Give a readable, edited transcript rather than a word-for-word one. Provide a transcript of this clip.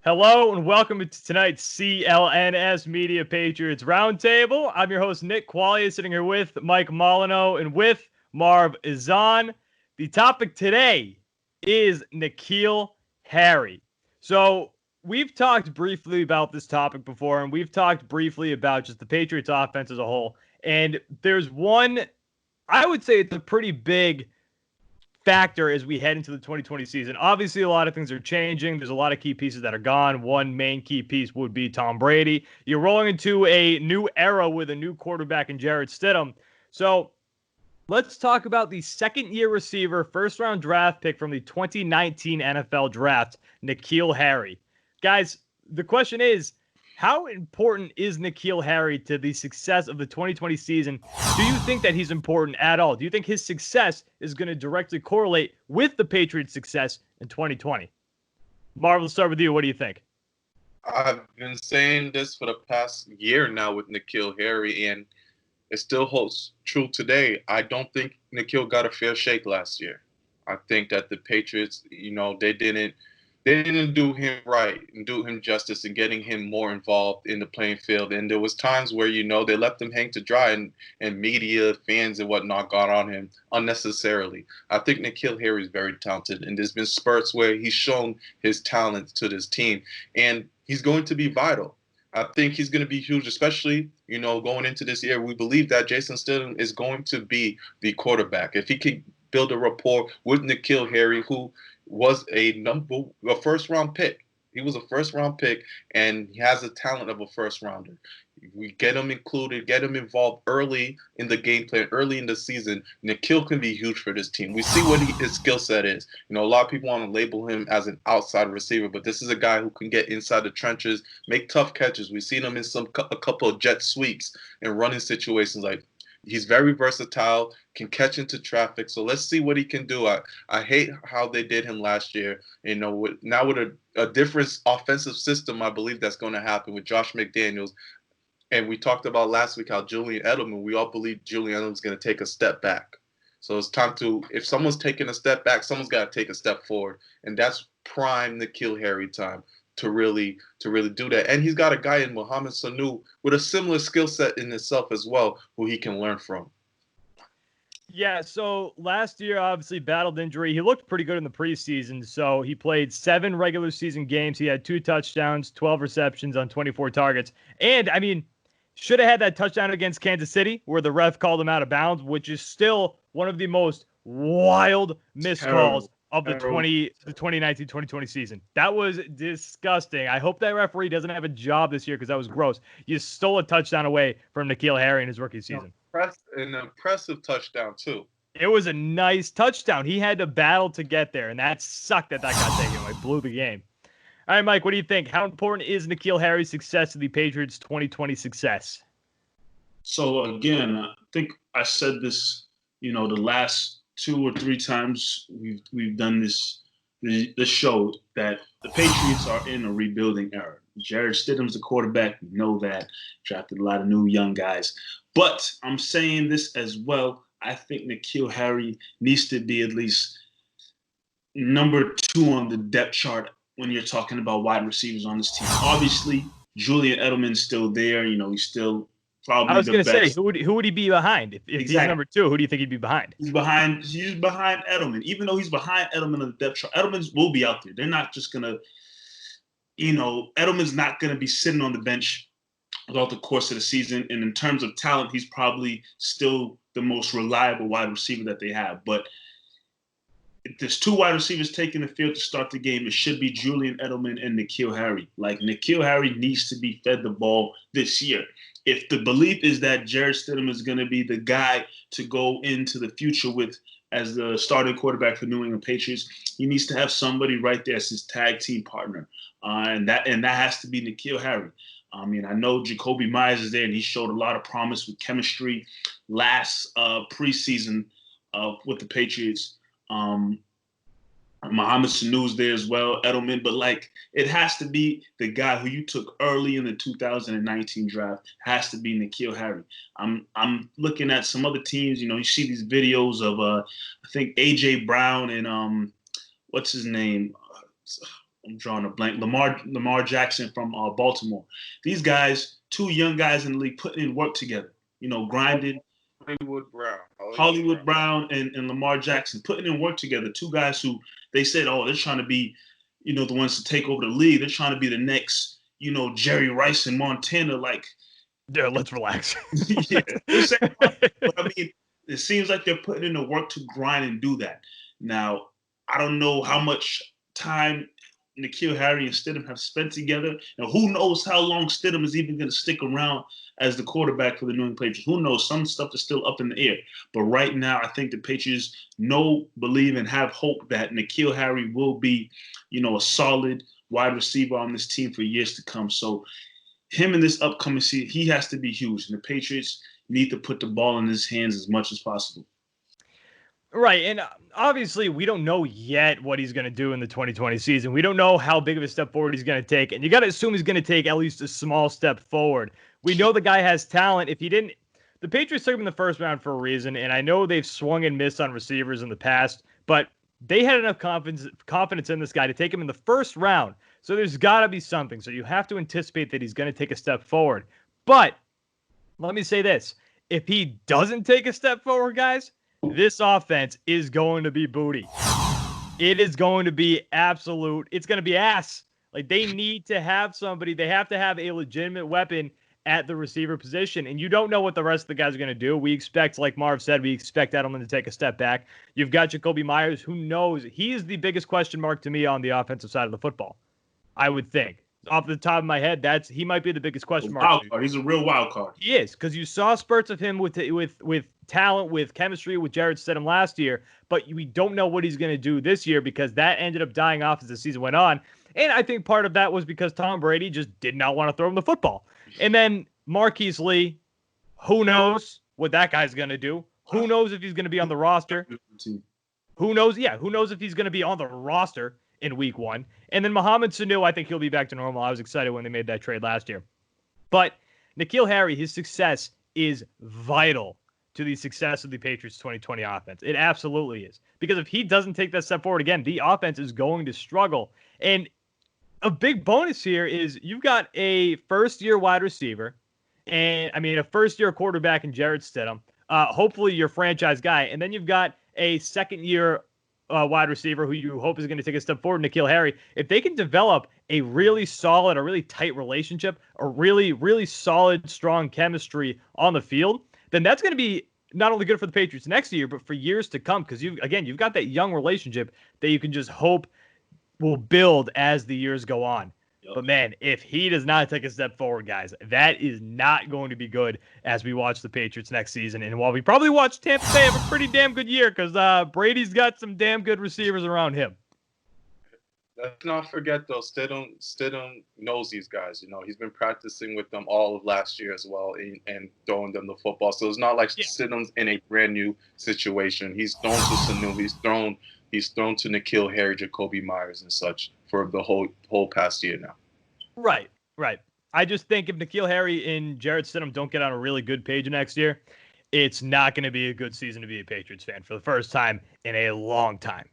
Hello and welcome to tonight's CLNS Media Patriots Roundtable. I'm your host, Nick Qualia, sitting here with Mike Molyneux and with Marv Izan. The topic today is NKeal Harry. So we've talked briefly about this topic before, and we've talked briefly about just the Patriots offense as a whole. And there's one, I would say it's a pretty big factor as we head into the 2020 season. Obviously, a lot of things are changing. There's a lot of key pieces that are gone. One main key piece would be Tom Brady. You're rolling into a new era with a new quarterback in Jarrett Stidham. So let's talk about the second-year receiver, first-round draft pick from the 2019 NFL Draft, NKeal Harry. Guys, the question is, how important is NKeal Harry to the success of the 2020 season? Do you think that he's important at all? Do you think his success is going to directly correlate with the Patriots' success in 2020? Marv, let's start with you. What do you think? I've been saying this for the past year now with NKeal Harry, and it still holds true today. I don't think NKeal got a fair shake last year. I think that the Patriots, they didn't do him right and do him justice in getting him more involved in the playing field. And there was times where, they left him hang to dry and media, fans and whatnot got on him unnecessarily. I think NKeal Harry is very talented, and there's been spurts where he's shown his talent to this team, and he's going to be vital. I think he's going to be huge, especially, going into this year. We believe that Jason Stidham is going to be the quarterback. If he can build a rapport with NKeal Harry, who was a first-round pick. He was a first-round pick, and he has the talent of a first-rounder. We get him included, get him involved early in the game plan, early in the season. NKeal can be huge for this team. We see what his skill set is. A lot of people want to label him as an outside receiver, but this is a guy who can get inside the trenches, make tough catches. We've seen him in a couple of jet sweeps and running situations. Like, he's very versatile, can catch into traffic. So let's see what he can do. I hate how they did him last year. Now with a different offensive system, I believe that's going to happen with Josh McDaniels. And we talked about last week how Julian Edelman, we all believe Julian Edelman's going to take a step back. So it's time if someone's taking a step back, someone's got to take a step forward. And that's prime NKeal Harry time to really do that. And he's got a guy in Mohamed Sanu with a similar skill set in itself as well, who he can learn from. Yeah, so last year, obviously, battled injury. He looked pretty good in the preseason. So he played 7 regular season games. He had 2 touchdowns, 12 receptions on 24 targets. And, should have had that touchdown against Kansas City where the ref called him out of bounds, which is still one of the most wild missed calls of the 2019-2020 season. That was disgusting. I hope that referee doesn't have a job this year because that was gross. You stole a touchdown away from NKeal Harry in his rookie season. An impressive touchdown, too. It was a nice touchdown. He had to battle to get there, and that sucked that got taken away. Blew the game. All right, Mike, what do you think? How important is NKeal Harry's success to the Patriots' 2020 success? So, again, I think I said this, the last 2 or 3 times we've done this show, that the Patriots are in a rebuilding era. Jarrett Stidham's the quarterback. We know that. Drafted a lot of new young guys. But I'm saying this as well. I think NKeal Harry needs to be at least number 2 on the depth chart when you're talking about wide receivers on this team. Obviously, Julian Edelman's still there. He's still probably the best. I was going to say, who would he be behind? If exactly. He's number 2, who do you think he'd be behind? He's behind Edelman. Even though he's behind Edelman on the depth chart, Edelman will be out there. They're not just going to, Edelman's not going to be sitting on the bench throughout the course of the season. And in terms of talent, he's probably still the most reliable wide receiver that they have. But if there's 2 wide receivers taking the field to start the game, it should be Julian Edelman and NKeal Harry. Like, NKeal Harry needs to be fed the ball this year. If the belief is that Jarrett Stidham is going to be the guy to go into the future with as the starting quarterback for New England Patriots, he needs to have somebody right there as his tag team partner. And that has to be NKeal Harry. I know Jacoby Myers is there, and he showed a lot of promise with chemistry last preseason with the Patriots. Mohamed Sanu's there as well, Edelman, but it has to be the guy who you took early in the 2019 draft. Has to be NKeal Harry. I'm looking at some other teams. You see these videos of I think AJ Brown and what's his name? I'm drawing a blank. Lamar Jackson from Baltimore. These guys, two young guys in the league, putting in work together. Grinding. Hollywood Brown and Lamar Jackson putting in work together. Two guys who they said, oh, they're trying to be, the ones to take over the league. They're trying to be the next, Jerry Rice in Montana. Like, yeah, let's relax. Yeah, but I mean, it seems like they're putting in the work to grind and do that. Now, I don't know how much time NKeal Harry and Stidham have spent together. And who knows how long Stidham is even going to stick around as the quarterback for the New England Patriots. Who knows? Some stuff is still up in the air. But right now, I think the Patriots believe, and have hope that NKeal Harry will be, a solid wide receiver on this team for years to come. So him in this upcoming season, he has to be huge. And the Patriots need to put the ball in his hands as much as possible. Right, and obviously we don't know yet what he's going to do in the 2020 season. We don't know how big of a step forward he's going to take, and you got to assume he's going to take at least a small step forward. We know the guy has talent. If he didn't, the Patriots took him in the first round for a reason, and I know they've swung and missed on receivers in the past, but they had enough confidence in this guy to take him in the first round. So there's got to be something. So you have to anticipate that he's going to take a step forward. But let me say this. If he doesn't take a step forward, guys, this offense is going to be booty. It is going to be absolute. It's going to be ass. Like, they need to have somebody. They have to have a legitimate weapon at the receiver position. And you don't know what the rest of the guys are going to do. We expect, like Marv said, we expect Edelman to take a step back. You've got Jacoby Myers. Who knows? He is the biggest question mark to me on the offensive side of the football, I would think. Off the top of my head, he might be the biggest question mark. Wild card. He's a real wild card. He is, because you saw spurts of him with talent, with chemistry, with Jarrett Stidham last year, but we don't know what he's going to do this year because that ended up dying off as the season went on. And I think part of that was because Tom Brady just did not want to throw him the football. And then Marquise Lee, who knows what that guy's going to do? Who knows if he's going to be on the roster? Who knows? Yeah, who knows if he's going to be on the roster in week one? And then Mohamed Sanu, I think he'll be back to normal. I was excited when they made that trade last year. But NKeal Harry, his success is vital to the success of the Patriots 2020 offense. It absolutely is. Because if he doesn't take that step forward again, the offense is going to struggle. And a big bonus here is you've got a first-year wide receiver, and a first-year quarterback in Jarrett Stidham, hopefully your franchise guy, and then you've got a second-year wide receiver who you hope is going to take a step forward, NKeal Harry. If they can develop a really solid, a really tight relationship, a really, really solid, strong chemistry on the field, then that's going to be not only good for the Patriots next year, but for years to come, because you've got that young relationship that you can just hope will build as the years go on. Yep. But man, if he does not take a step forward, guys, that is not going to be good as we watch the Patriots next season. And while we probably watch Tampa Bay have a pretty damn good year, because Brady's got some damn good receivers around him. Let's not forget, though, Stidham knows these guys. He's been practicing with them all of last year as well and throwing them the football. So it's not like Stidham's in a brand new situation. He's thrown to Sanu. He's thrown to NKeal Harry, Jacoby Myers, and such for the whole past year now. Right. I just think if NKeal Harry and Jarrett Stidham don't get on a really good page next year, it's not going to be a good season to be a Patriots fan for the first time in a long time.